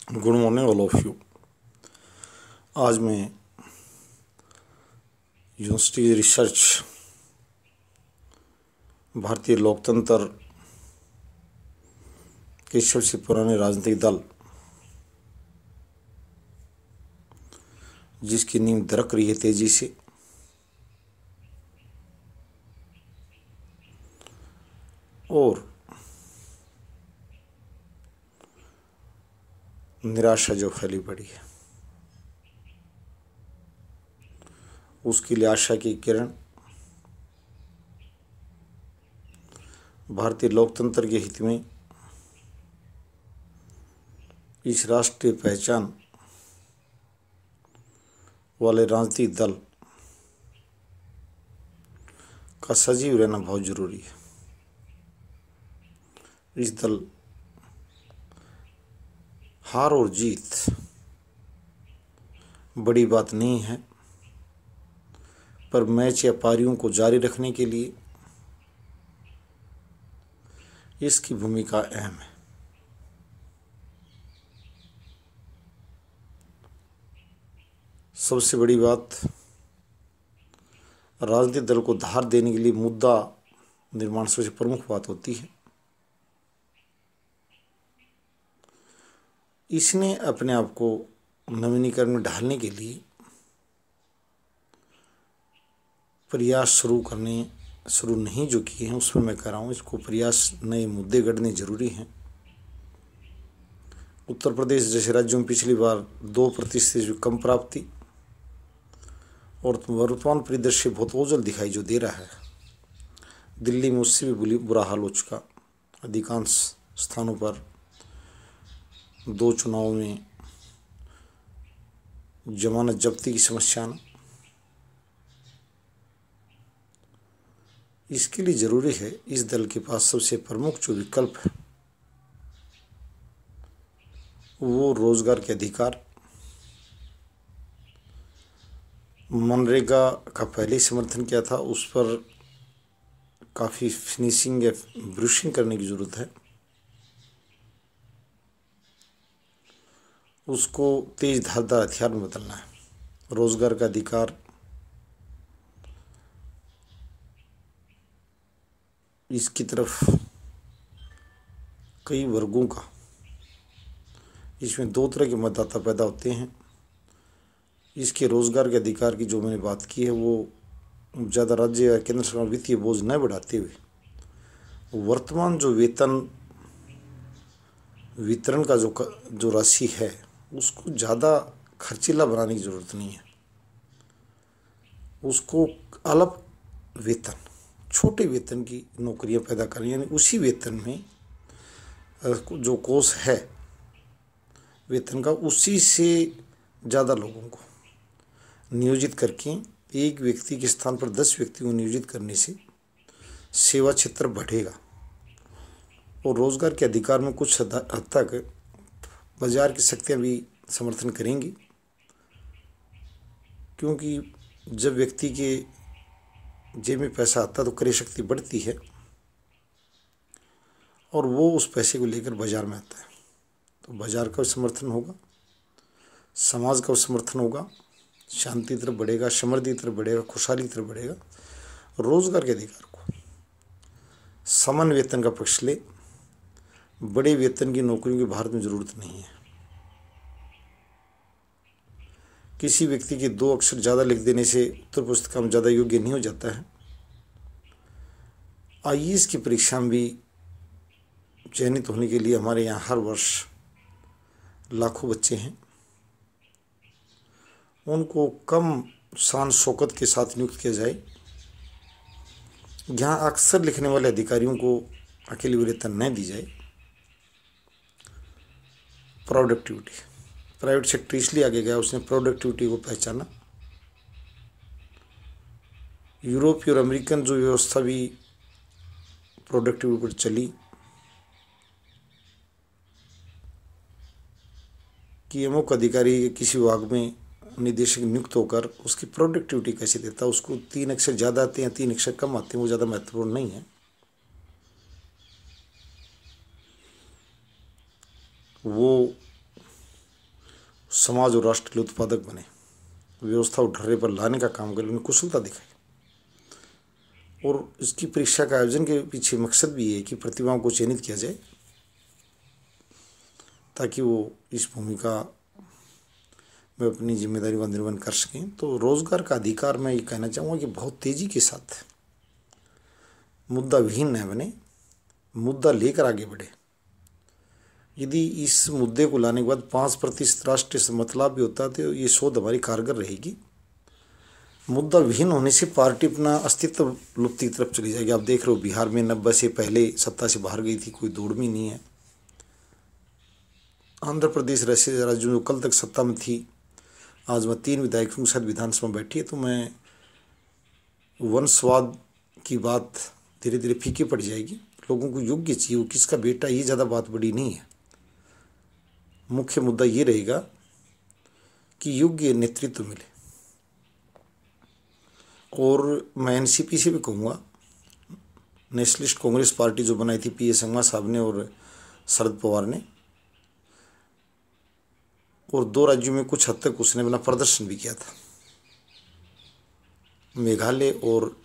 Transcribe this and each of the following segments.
Good morning all of you. आज मैं university research भारतीय लोकतंत्र के सबसे पुराने राजनीतिक दल जिसकी नींव दरक रही है तेजी से, और निराशा जो फैली पड़ी है, उसके लिए आशा की किरण भारतीय लोकतंत्र के हित में इस राष्ट्रीय पहचान वाले राजनीतिक दल का सजीव रहना बहुत जरूरी है। इस दल हार और जीत बड़ी बात नहीं है, पर मैच या पारियों को जारी रखने के लिए इसकी भूमिका अहम है। सबसे बड़ी बात, राजनीतिक दल को धार देने के लिए मुद्दा निर्माण सबसे प्रमुख बात होती है। इसने अपने आप को नवीनीकरण में ढालने के लिए प्रयास शुरू नहीं जो किए हैं, उसमें मैं कह रहा हूँ इसको प्रयास, नए मुद्दे गढ़ने जरूरी हैं। उत्तर प्रदेश जैसे राज्यों में पिछली बार 2% से कम प्राप्ति और वर्तमान परिदृश्य बहुत ओझल दिखाई जो दे रहा है। दिल्ली में उससे भी बुरा हाल हो चुका। अधिकांश स्थानों पर 2 चुनाव में जमानत जब्ती की समस्या न, इसके लिए जरूरी है इस दल के पास सबसे प्रमुख जो विकल्प है वो रोजगार के अधिकार। मनरेगा का पहले समर्थन किया था, उस पर काफ़ी फिनिशिंग या ब्रूशिंग करने की ज़रूरत है। उसको तेज धारदार हथियार में बदलना है। रोजगार का अधिकार, इसकी तरफ कई वर्गों का, इसमें 2 तरह के मतदाता पैदा होते हैं। इसके रोजगार के अधिकार की जो मैंने बात की है वो ज़्यादा राज्य या केंद्र सरकार वित्तीय बोझ न बढ़ाते हुए वर्तमान जो वेतन वितरण का जो राशि है उसको ज़्यादा खर्चीला बनाने की ज़रूरत नहीं है। उसको अलग वेतन, छोटे वेतन की नौकरियां पैदा करनी, यानी उसी वेतन में जो कोष है वेतन का, उसी से ज़्यादा लोगों को नियोजित करके एक व्यक्ति के स्थान पर 10 व्यक्ति को नियोजित करने से सेवा क्षेत्र बढ़ेगा और रोजगार के अधिकार में कुछ हद तक बाजार की शक्तियाँ भी समर्थन करेंगी। क्योंकि जब व्यक्ति के जेब में पैसा आता है तो क्रय शक्ति बढ़ती है और वो उस पैसे को लेकर बाजार में आता है, तो बाजार का समर्थन होगा, समाज का समर्थन होगा, शांति तरफ बढ़ेगा, समृद्धि तरफ बढ़ेगा, खुशहाली तरफ बढ़ेगा। रोजगार के अधिकार को समान वेतन का पक्ष ले, बड़े वेतन की नौकरियों की भारत में जरूरत नहीं है। किसी व्यक्ति के 2 अक्षर ज़्यादा लिख देने से उत्तर पुस्तिका में ज़्यादा योग्य नहीं हो जाता है। आईएएस की परीक्षा में भी चयनित होने के लिए हमारे यहाँ हर वर्ष लाखों बच्चे हैं। उनको कम शान शौकत के साथ नियुक्त किया जाए। यहाँ अक्सर लिखने वाले अधिकारियों को अकेली वेतन न दी जाए। प्रोडक्टिविटी, प्राइवेट सेक्टर इसलिए आगे गया, उसने प्रोडक्टिविटी को पहचाना। यूरोपीय और अमेरिकन जो व्यवस्था भी प्रोडक्टिविटी पर चली कि अमुक अधिकारी किसी विभाग में निदेशक नियुक्त होकर उसकी प्रोडक्टिविटी कैसे देता है, उसको 3 अक्षर ज़्यादा आते हैं 3 अक्षर कम आते हैं, वो ज़्यादा महत्वपूर्ण नहीं है। वो समाज और राष्ट्र के लिए उत्पादक बने, व्यवस्था को ढर्रे पर लाने का काम करें, उन्हें कुशलता दिखाई। और इसकी परीक्षा का आयोजन के पीछे मकसद भी ये है कि प्रतिभाओं को चयनित किया जाए ताकि वो इस भूमिका में अपनी जिम्मेदारी व निर्वहन कर सकें। तो रोजगार का अधिकार, मैं ये कहना चाहूँगा कि बहुत तेजी के साथ मुद्दा विहीन न बने, मुद्दा लेकर आगे बढ़े। यदि इस मुद्दे को लाने के बाद 5% राष्ट्रीय समतलाप भी होता है तो ये शोध हमारी कारगर रहेगी। मुद्दा विहीन होने से पार्टी अपना अस्तित्व लुप्ति की तरफ चली जाएगी। आप देख रहे हो बिहार में 90 से पहले सत्ता से बाहर गई थी, कोई दौड़ में नहीं है। आंध्र प्रदेश ऐसे राज्यों जो कल तक सत्ता में थी, आज वह 3 विधायकों के साथ विधानसभा में बैठी है। तो मैं वंशवाद की बात धीरे धीरे फीकी पड़ जाएगी। लोगों को योग्य चाहिए, वो किसका बेटा, ये ज़्यादा बात बड़ी नहीं है। मुख्य मुद्दा ये रहेगा कि योग्य नेतृत्व मिले। और मैं एनसीपी से भी कहूँगा, नेशनलिस्ट कांग्रेस पार्टी जो बनाई थी पीए संगमा साहब ने और शरद पवार ने, और 2 राज्यों में कुछ हद तक उसने अपना प्रदर्शन भी किया था। मेघालय और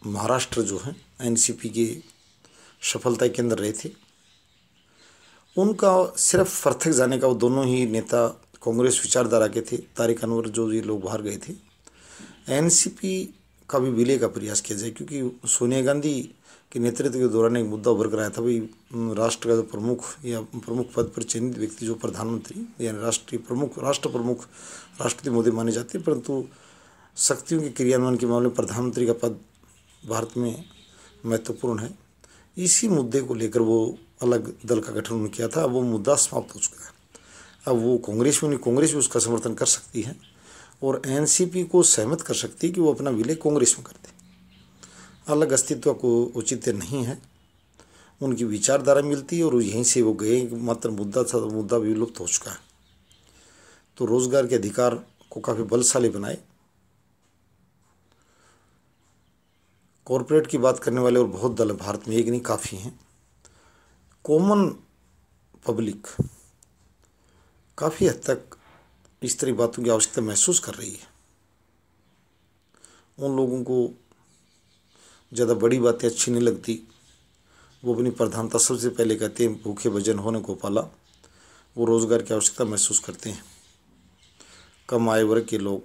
महाराष्ट्र जो हैं एनसीपी के सफलता के अंदर रहे थे। उनका सिर्फ फर्थक जाने का, वो दोनों ही नेता कांग्रेस विचारधारा के थे, तारिक अनवर जो ये लोग बाहर गए थे। एनसीपी का भी विलय का प्रयास किया जाए, क्योंकि सोनिया गांधी के नेतृत्व के दौरान एक मुद्दा उभर कर आया था, भाई राष्ट्र का जो प्रमुख या प्रमुख पद पर चयनित व्यक्ति जो प्रधानमंत्री यानी राष्ट्र प्रमुख राष्ट्रपति मोदी माने जाते हैं, परंतु शक्तियों के क्रियान्वयन के मामले में प्रधानमंत्री का पद भारत में महत्वपूर्ण है। इसी मुद्दे को लेकर वो अलग दल का गठन किया था। अब वो मुद्दा समाप्त हो चुका है। अब वो कांग्रेस में नहीं, कांग्रेस भी उसका समर्थन कर सकती है और एनसीपी को सहमत कर सकती है कि वो अपना विलय कांग्रेस में कर दे। अलग अस्तित्व को औचित्य नहीं है, उनकी विचारधारा मिलती है और यहीं से वो गए। मात्र मुद्दा था, मुद्दा भी विलुप्त हो चुका है। तो रोजगार के अधिकार को काफ़ी बलशाली बनाए। कॉरपोरेट की बात करने वाले और बहुत दल भारत में, एक नहीं काफ़ी हैं। कॉमन पब्लिक काफ़ी हद तक इस तरह बातों की आवश्यकता महसूस कर रही है। उन लोगों को ज़्यादा बड़ी बातें अच्छी नहीं लगती। वो अपनी प्रधानता सबसे पहले कहते हैं भूखे भजन होने को पाला। वो रोज़गार की आवश्यकता महसूस करते हैं। कम आय वर्ग के लोग,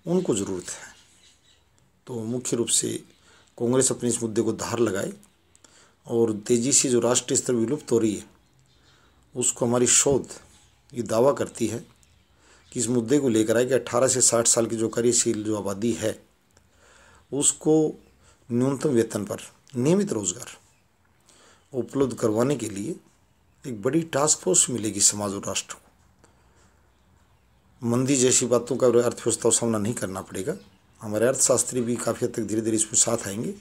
उनको ज़रूरत है। तो मुख्य रूप से कांग्रेस अपने इस मुद्दे को धार लगाए और तेज़ी से जो राष्ट्रीय स्तर विलुप्त हो रही है उसको हमारी शोध ये दावा करती है कि इस मुद्दे को लेकर आए कि 18 से 60 साल की जो कार्यशील जो आबादी है उसको न्यूनतम वेतन पर नियमित रोजगार उपलब्ध करवाने के लिए एक बड़ी टास्क फोर्स मिलेगी समाज और राष्ट्र को। मंदी जैसी बातों का अर्थव्यवस्था का सामना नहीं करना पड़ेगा। हमारे अर्थशास्त्री भी काफ़ी हद तक धीरे धीरे इसमें साथ आएंगे।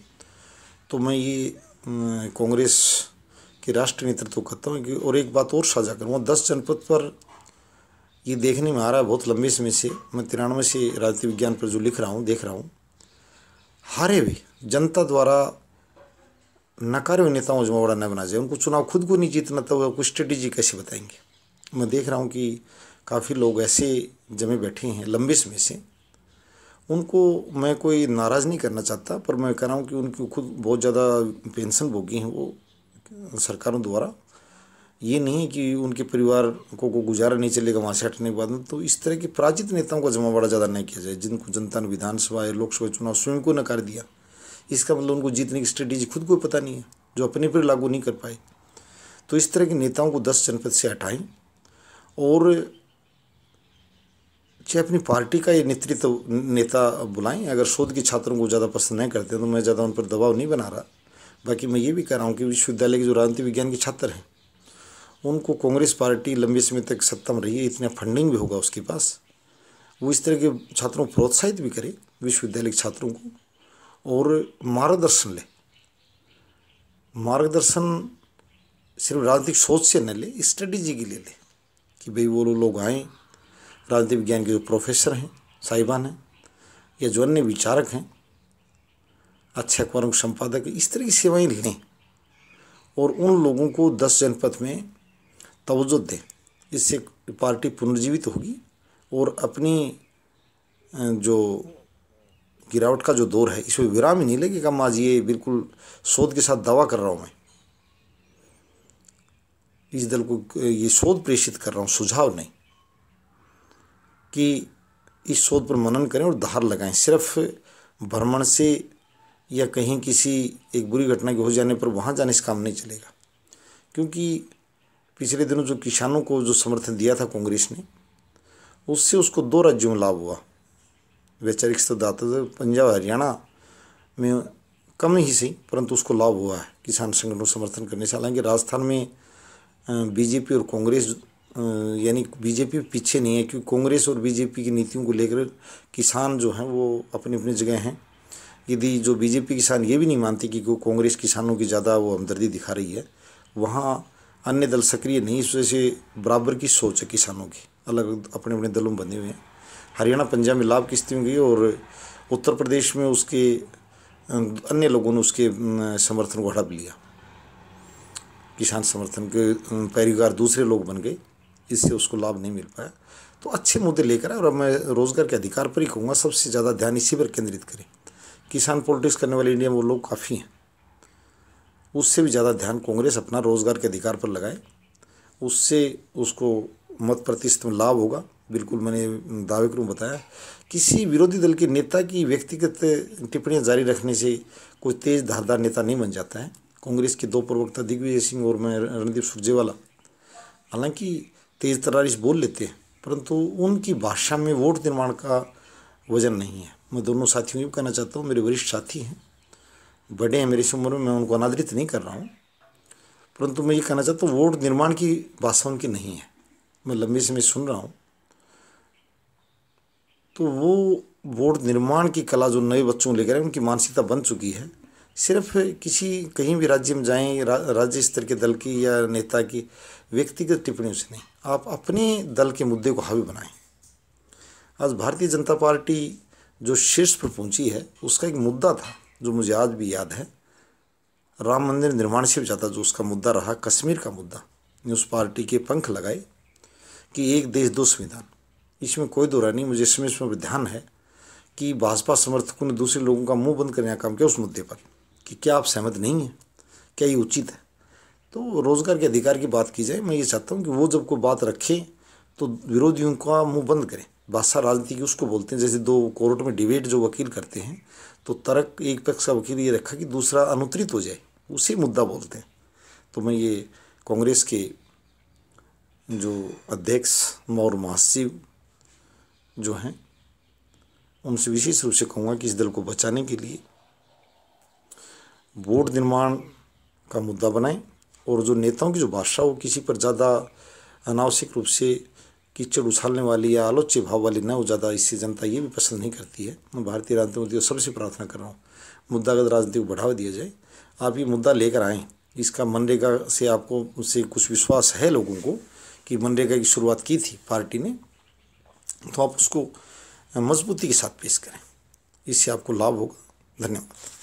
तो मैं ये कांग्रेस के राष्ट्रीय नेतृत्व करता हूँ कि, और एक बात और साझा करूँगा, 10 जनपद पर ये देखने में आ रहा है बहुत लंबे समय से। मैं 93 से राजनीति विज्ञान पर जो लिख रहा हूँ, देख रहा हूँ, हारे हुए जनता द्वारा नकारे हुए नेताओं को जुम्मेवार न बना जाए। उनको चुनाव खुद को नहीं जीतना तो वो कुछ स्ट्रेटेजी कैसे बताएंगे। मैं देख रहा हूँ कि काफ़ी लोग ऐसे जमे बैठे हैं लंबे समय से। उनको मैं कोई नाराज़ नहीं करना चाहता, पर मैं कह रहा हूँ कि उनकी खुद बहुत ज़्यादा पेंशन भोगी हैं वो सरकारों द्वारा। ये नहीं है कि उनके परिवार को गुजारा नहीं चलेगा वहाँ से हटने के बाद में। तो इस तरह के पराजित नेताओं का जमावड़ा ज़्यादा नहीं किया जाए, जिनको जनता ने विधानसभा या लोकसभा चुनाव स्वयं को नकार दिया। इसका मतलब उनको जीतने की स्ट्रेटेजी खुद को पता नहीं है, जो अपने पर लागू नहीं कर पाए। तो इस तरह के नेताओं को 10 जनपद से हटाएं और चाहे अपनी पार्टी का ये नेतृत्व नेता बुलाएं। अगर शोध के छात्रों को ज़्यादा पसंद नहीं करते तो मैं ज़्यादा उन पर दबाव नहीं बना रहा। बाकी मैं ये भी कह रहा हूँ कि विश्वविद्यालय के जो राजनीति विज्ञान के छात्र हैं उनको कांग्रेस पार्टी लंबे समय तक सत्ता में रही है, इतना फंडिंग भी होगा उसके पास, वो इस तरह के छात्रों को प्रोत्साहित भी करे, विश्वविद्यालय के छात्रों को, और मार्गदर्शन ले। मार्गदर्शन सिर्फ राजनीतिक सोच से न ले, स्ट्रेटेजी के लिए ले कि भाई वो लोग आएँ, राजनीति विज्ञान के जो प्रोफेसर हैं, साहिबान हैं, या जो अन्य विचारक हैं, अच्छे अखबारों के संपादक, इस तरह की सेवाएं लें और उन लोगों को 10 जनपद में तवज्जो दें। इससे पार्टी पुनर्जीवित होगी और अपनी जो गिरावट का जो दौर है इसमें विराम ही नहीं लगेगा। मैं आज ये बिल्कुल शोध के साथ दावा कर रहा हूँ, मैं इस दल को ये शोध प्रेषित कर रहा हूँ, सुझाव नहीं, कि इस शोध पर मनन करें और धार लगाएं। सिर्फ भ्रमण से या कहीं किसी एक बुरी घटना के हो जाने पर वहाँ जाने से काम नहीं चलेगा। क्योंकि पिछले दिनों जो किसानों को जो समर्थन दिया था कांग्रेस ने, उससे उसको 2 राज्यों में लाभ हुआ। वैचारिक स्तरदाता तो पंजाब हरियाणा में कम ही सही, परंतु उसको लाभ हुआ है किसान संगठनों समर्थन करने से। हालांकि राजस्थान में बीजेपी और कांग्रेस यानी बीजेपी पीछे नहीं है, क्योंकि कांग्रेस और बीजेपी की नीतियों को लेकर किसान जो हैं वो अपनी अपनी जगह हैं। यदि जो बीजेपी किसान ये भी नहीं मानते कि कांग्रेस किसानों की ज़्यादा वो हमदर्दी दिखा रही है, वहाँ अन्य दल सक्रिय नहीं, इस वजह से बराबर की सोच है किसानों की, अलग अपने अपने दलों में बंधे हुए हैं। हरियाणा पंजाब में लाभ की स्थिति में गई और उत्तर प्रदेश में उसके अन्य लोगों ने उसके समर्थन को हड़प लिया। किसान समर्थन के पैरोकार दूसरे लोग बन गए, इससे उसको लाभ नहीं मिल पाया। तो अच्छे मुद्दे लेकर आए और अब मैं रोज़गार के अधिकार पर ही कहूँगा सबसे ज़्यादा ध्यान इसी पर केंद्रित करें। किसान पॉलिटिक्स करने वाले इंडिया में वो लोग काफ़ी हैं, उससे भी ज़्यादा ध्यान कांग्रेस अपना रोज़गार के अधिकार पर लगाए, उससे उसको मत प्रतिशत में लाभ होगा। बिल्कुल मैंने दावे करूँ बताया, किसी विरोधी दल के नेता की व्यक्तिगत टिप्पणियाँ जारी रखने से कोई तेज धारदार नेता नहीं बन जाता है। कांग्रेस के 2 प्रवक्ता दिग्विजय सिंह और मैं रणदीप सुरजेवाला हालांकि तेज तरारिश बोल लेते हैं, परंतु उनकी भाषा में वोट निर्माण का वजन नहीं है। मैं दोनों साथियों को कहना चाहता हूँ, मेरे वरिष्ठ साथी हैं, बड़े हैं मेरी उम्र में, मैं उनको अनादरित नहीं कर रहा हूँ, परंतु मैं ये कहना चाहता हूँ वोट निर्माण की भाषा उनकी नहीं है। मैं लंबे समय सुन रहा हूँ, तो वो वोट निर्माण की कला जो नए बच्चों लेकर उनकी मानसिकता बन चुकी है। सिर्फ किसी कहीं भी राज्य में जाएं, राज्य स्तर के दल की या नेता की व्यक्तिगत टिप्पणियों से नहीं, आप अपने दल के मुद्दे को हावी बनाएं। आज भारतीय जनता पार्टी जो शीर्ष पर पहुंची है, उसका एक मुद्दा था जो मुझे आज भी याद है, राम मंदिर निर्माण से भी ज़्यादा जो उसका मुद्दा रहा, कश्मीर का मुद्दा, उस पार्टी के पंख लगाए कि एक देश 2 संविधान। इसमें कोई दो राय नहीं। मुझे इसमें ध्यान है कि भाजपा समर्थकों ने दूसरे लोगों का मुंह बंद करने का काम किया उस मुद्दे पर कि क्या आप सहमत नहीं हैं, क्या ये उचित है। तो रोज़गार के अधिकार की बात की जाए, मैं ये चाहता हूँ कि वो जब कोई बात रखें तो विरोधियों का मुंह बंद करें। भाषा राजनीति की उसको बोलते हैं, जैसे 2 कोर्ट में डिबेट जो वकील करते हैं तो तर्क एक पक्ष का वकील ये रखा कि दूसरा अनुत्तरित हो जाए, उसी मुद्दा बोलते हैं। तो मैं ये कांग्रेस के जो अध्यक्ष और महासचिव जो हैं उनसे विशेष रूप से कहूँगा कि इस दल को बचाने के लिए वोट निर्माण का मुद्दा बनाएं और जो नेताओं की जो भाषा हो किसी पर ज़्यादा अनावश्यक रूप से कीचड़ उछालने वाली या आलोच्य भाव वाली न हो ज़्यादा, इससे जनता ये भी पसंद नहीं करती है। मैं भारतीय राजनीति को सबसे प्रार्थना कर रहा हूँ, मुद्दागत राजनीति को बढ़ावा दिया जाए। आप ये मुद्दा लेकर आएँ, इसका मनरेगा से आपको उससे कुछ विश्वास है लोगों को कि मनरेगा की शुरुआत की थी पार्टी ने, तो आप उसको मजबूती के साथ पेश करें, इससे आपको लाभ होगा। धन्यवाद।